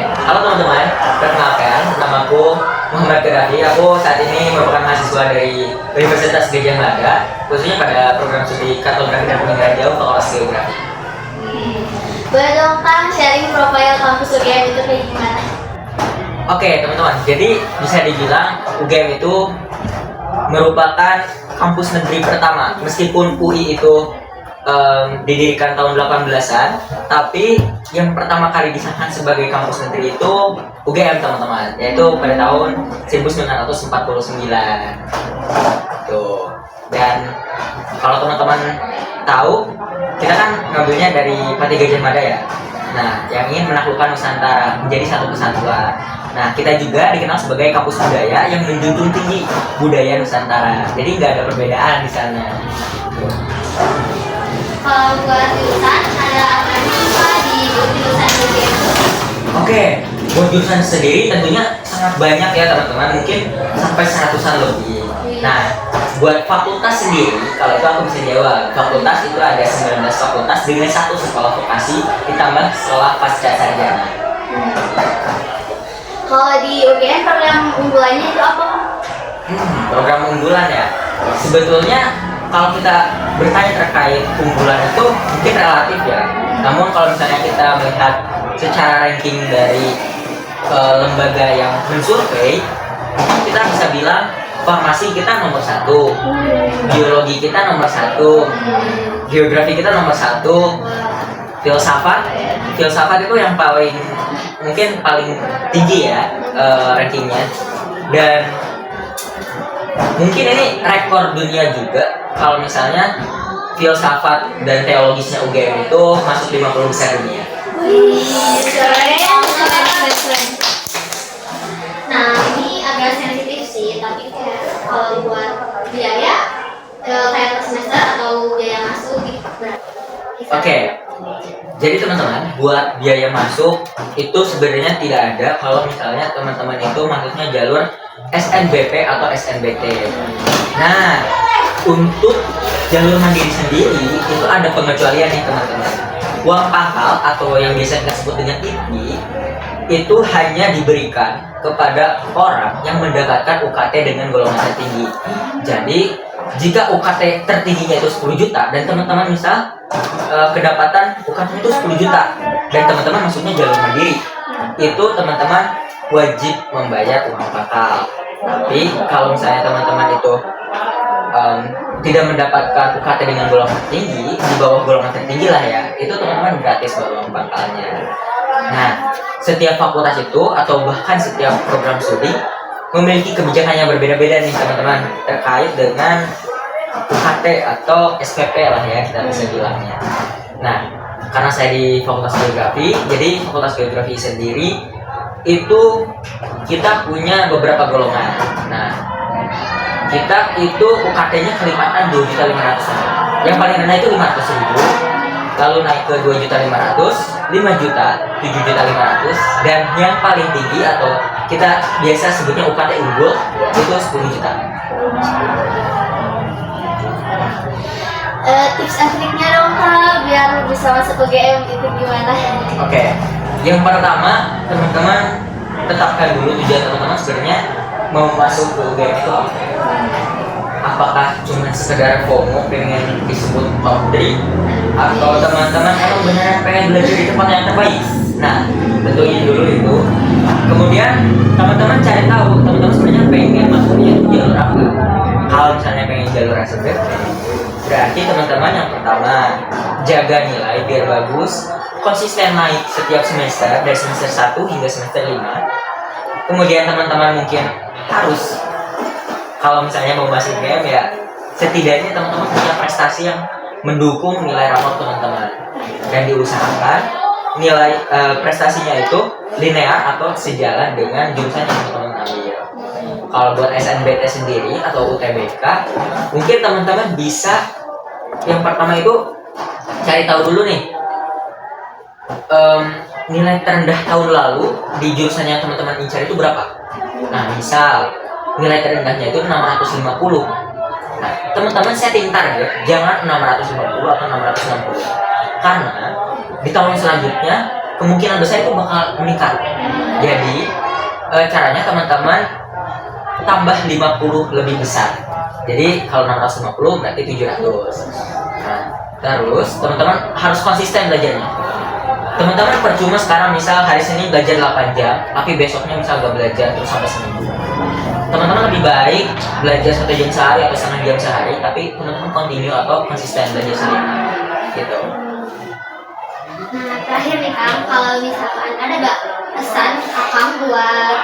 Halo teman-teman, perkenalkan, namaku Muhammad Gaddafi. Aku saat ini merupakan mahasiswa dari Universitas Gadjah Mada, khususnya pada program studi kartografi dan peninggalan jauh Fakultas Geografi. Boleh dong Kang sharing profil kampus UGM itu kayak gimana? Oke teman-teman, jadi bisa dibilang UGM itu merupakan kampus negeri pertama, meskipun UI itu didirikan tahun 18-an, tapi yang pertama kali disahkan sebagai kampus negeri itu UGM teman-teman, yaitu pada tahun 1949. Tuh. Dan kalau teman-teman tahu, kita kan ngambilnya dari Pati Gadjah Mada ya. Nah, yang ingin menaklukkan Nusantara menjadi satu kesatuan. Nah, kita juga dikenal sebagai kampus budaya yang menjunjung tinggi budaya Nusantara. Jadi nggak ada perbedaan di sana. Tuh. Kalau buat jurusan ada apa di jurusan UGM? Oke, buat jurusan sendiri tentunya sangat banyak ya teman-teman, mungkin sampai 100-an lebih. Nah, buat fakultas sendiri, kalau itu aku bisa jawab. Fakultas itu ada 19 fakultas dengan satu sekolah vokasi ditambah sekolah pasca sarjana. Kalau di UGM program unggulannya itu apa? Program unggulan ya. Sebetulnya kalau kita bertanya terkait unggulan itu mungkin relatif ya. Namun kalau misalnya kita melihat secara ranking dari lembaga yang mensurvei, kita bisa bilang farmasi kita nomor 1, biologi kita nomor 1, geografi kita nomor 1, filsafat itu yang mungkin paling tinggi ya rankingnya. Dan mungkin ini rekor dunia juga kalau misalnya filsafat dan teologisnya UGM itu masuk 50 besar dunia. Keren. Nah, ini agak sensitif sih, tapi kayak kalau buat biaya kayak per semester atau biaya masuk gitu berarti. Oke. Jadi teman-teman, buat biaya masuk itu sebenarnya tidak ada kalau misalnya teman-teman itu masuknya jalur SNBP atau SNBT. Nah, untuk jalur mandiri sendiri itu ada pengecualian nih teman-teman. Uang pangkal atau yang biasa kita sebut dengan IPI itu hanya diberikan kepada orang yang mendapatkan UKT dengan golongan tertinggi. Jadi jika UKT tertingginya itu 10 juta dan teman-teman misal kedapatan UKT itu 10 juta dan teman-teman masuknya jalur mandiri, itu teman-teman wajib membayar uang pangkal. Tapi kalau misalnya teman-teman itu tidak mendapatkan UKT dengan golongan tinggi, di bawah golongan tertinggi lah ya, itu teman-teman gratis uang pangkalnya. Nah, setiap fakultas itu atau bahkan setiap program studi memiliki kebijakan yang berbeda-beda nih teman-teman terkait dengan UKT atau SPP lah ya kita bisa bilangnya. Nah, karena saya di Fakultas Geografi, jadi Fakultas Geografi sendiri itu kita punya beberapa golongan. Nah, kita itu UKT-nya kelipatan 2.500.000. Yang paling rendah itu 500.000, lalu naik ke 2.500.000, 5 juta, 7.500.000, dan yang paling tinggi atau kita biasa sebutnya UKT unggul itu 10 juta. Tips and triknya dong Kak biar bisa masuk UGM itu gimana? Oke, yang pertama teman-teman tetapkan dulu tujuan teman-teman sebenarnya mau masuk ke UGM itu apa? Apakah cuma sekedar FOMO pengen disebut top 3 atau teman-teman emang beneran pengen belajar di tempat yang terbaik? Nah, tentuin dulu itu. Kemudian teman-teman cari tahu teman-teman sebenarnya pengen masuknya jalur apa. Kalau misalnya pengen jalur SNBP, berarti teman-teman yang pertama jaga nilai biar bagus, konsisten naik setiap semester dari semester 1 hingga semester 5. Kemudian teman-teman mungkin harus kalau misalnya mau masuk UGM ya setidaknya teman-teman punya prestasi yang mendukung nilai rapor teman-teman dan diusahakan nilai prestasinya itu linear atau sejalan dengan jurusan yang teman-teman ambil. Kalau buat SNBT sendiri atau UTBK mungkin teman-teman bisa yang pertama itu cari tahu dulu nih nilai terendah tahun lalu di jurusan yang teman-teman incar itu berapa. Nah, misal nilai terendahnya itu 650. Nah, teman-teman setting target jangan 650 atau 660. Karena di tahun selanjutnya kemungkinan besar itu bakal meningkat. Jadi caranya teman-teman tambah 50 lebih besar. Jadi kalau 650 berarti 700. Nah, terus teman-teman harus konsisten belajarnya. Teman-teman percuma sekarang misal hari Senin belajar 8 jam, tapi besoknya misal gak belajar terus sampai seminggu. Teman-teman lebih baik belajar 1 jam sehari atau setengah jam sehari, tapi teman-teman continue atau konsisten belajar sendiri. Gitu. Nah, terakhir nih Kang, kalau misalkan ada gak pesan Kakang buat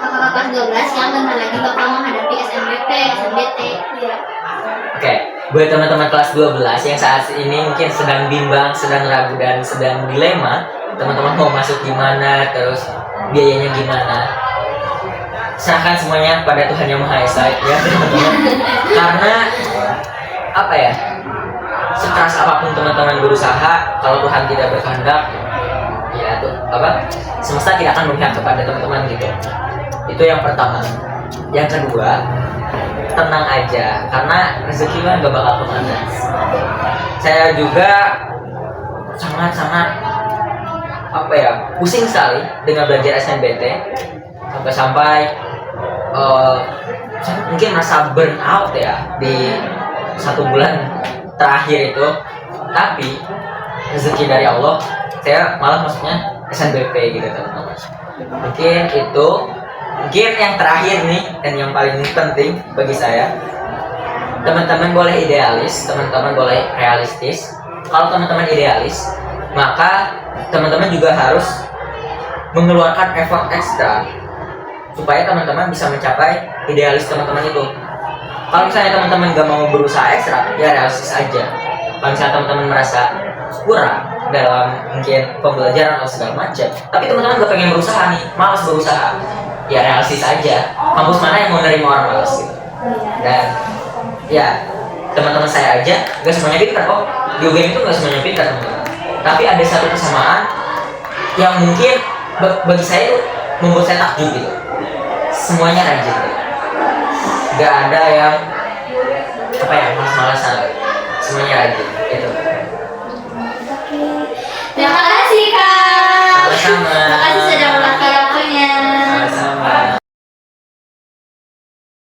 kakak kelas 12 yang bentar lagi bakal menghadapi SNBP, SNBT ya. Oke, buat teman-teman kelas 12 yang saat ini mungkin sedang bimbang, sedang ragu dan sedang dilema, teman-teman mau masuk gimana, terus biayanya gimana, serahkan semuanya pada Tuhan Yang Maha Esa ya teman-teman. Karena apa ya, sekeras apapun teman-teman berusaha, kalau Tuhan tidak berkehendak, ya tuh apa, semesta tidak akan berpihak kepada teman-teman gitu. Itu yang pertama. Yang kedua, tenang aja, karena rezeki mah gak bakal kemana. Saya juga sangat-sangat apa ya, pusing sekali dengan belajar SNBT, sampai-sampai saya mungkin merasa burn out ya di 1 bulan terakhir itu. Tapi rezeki dari Allah, saya malah maksudnya SNBP gitu teman-teman. Mungkin yang terakhir nih dan yang paling penting bagi saya, teman-teman boleh idealis, teman-teman boleh realistis. Kalau teman-teman idealis, maka teman-teman juga harus mengeluarkan effort ekstra supaya teman-teman bisa mencapai idealis teman-teman itu. Kalau misalnya teman-teman gak mau berusaha ekstra, ya realistis aja. Kalau misalnya teman-teman merasa kurang dalam mungkin pembelajaran atau segala macam, tapi teman-teman gak pengen berusaha nih, malas berusaha, ya realistis aja. Kampus mana yang mau nerima orang malas gitu. Dan ya teman-teman saya aja gak semuanya pintar kok. Di UGM itu gak semuanya pintar teman-teman. Tapi ada satu kesamaan yang mungkin bagi saya itu membuat saya takjub gitu. Semuanya rajin gitu. Gak ada yang apa ya, malas-malasan. Semuanya rajin gitu.